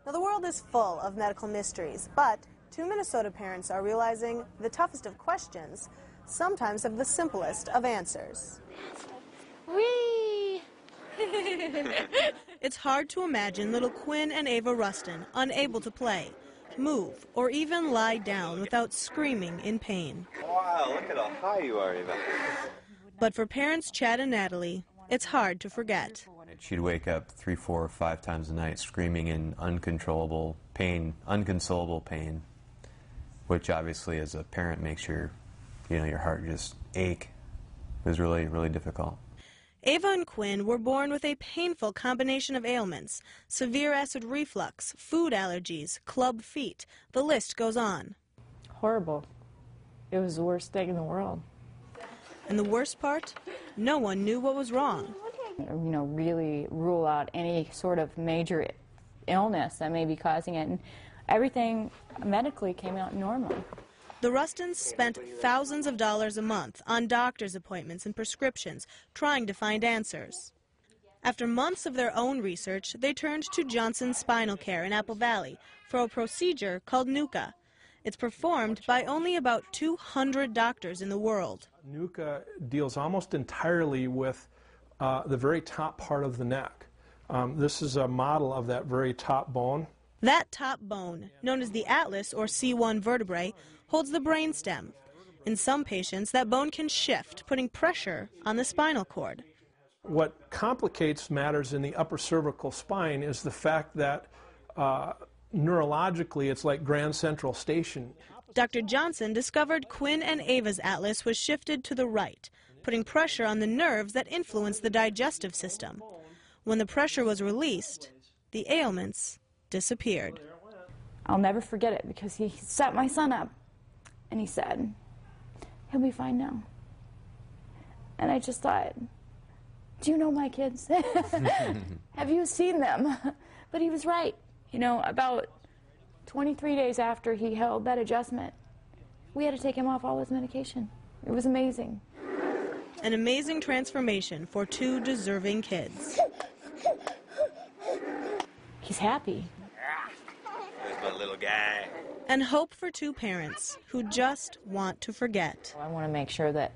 Now, the world is full of medical mysteries, but two Minnesota parents are realizing the toughest of questions sometimes have the simplest of answers. Whee! It's hard to imagine little Quinn and Ava Rustin unable to play, move, or even lie down without screaming in pain. Wow, look at how high you are, Eva. But for parents Chad and Natalie, it's hard to forget. She'd wake up 3, 4, 5 times a night screaming in uncontrollable pain, unconsolable pain, which obviously as a parent makes your heart just ache. It was really, really difficult. Ava and Quinn were born with a painful combination of ailments: severe acid reflux, food allergies, club feet. The list goes on. Horrible. It was the worst thing in the world. And the worst part? No one knew what was wrong. Really rule out any sort of major illness that may be causing it. And everything medically came out normal. The Rustins spent thousands of dollars a month on doctor's appointments and prescriptions trying to find answers. After months of their own research, they turned to Johnson Spinal Care in Apple Valley for a procedure called NUCA. It's performed by only about 200 doctors in the world. NUCA deals almost entirely with the very top part of the neck. This is a model of that very top bone. That top bone, known as the atlas or C1 vertebrae, holds the brainstem. In some patients, that bone can shift, putting pressure on the spinal cord. What complicates matters in the upper cervical spine is the fact that neurologically it's like Grand Central Station. Dr. Johnson discovered Quinn and Ava's atlas was shifted to the right, putting pressure on the nerves that influence the digestive system. When the pressure was released, the ailments disappeared. I'll never forget it because he sat my son up and he said, "He'll be fine now." And I just thought, do you know my kids? Have you seen them? But he was right. About 23 days after he held that adjustment, we had to take him off all his medication. It was amazing. An amazing transformation for two deserving kids. He's happy. There's my little guy. And hope for two parents who just want to forget. I want to make sure that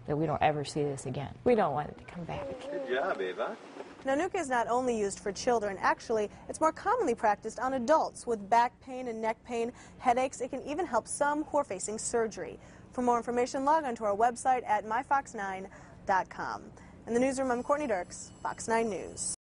we don't ever see this again. We don't want it to come back. Good job, Eva. Now, NUCA is not only used for children. Actually, it's more commonly practiced on adults with back pain and neck pain, headaches. It can even help some who are facing surgery. For more information, log on to our website at myfox9.com. In the newsroom, I'm Courtney Dirks, Fox 9 News.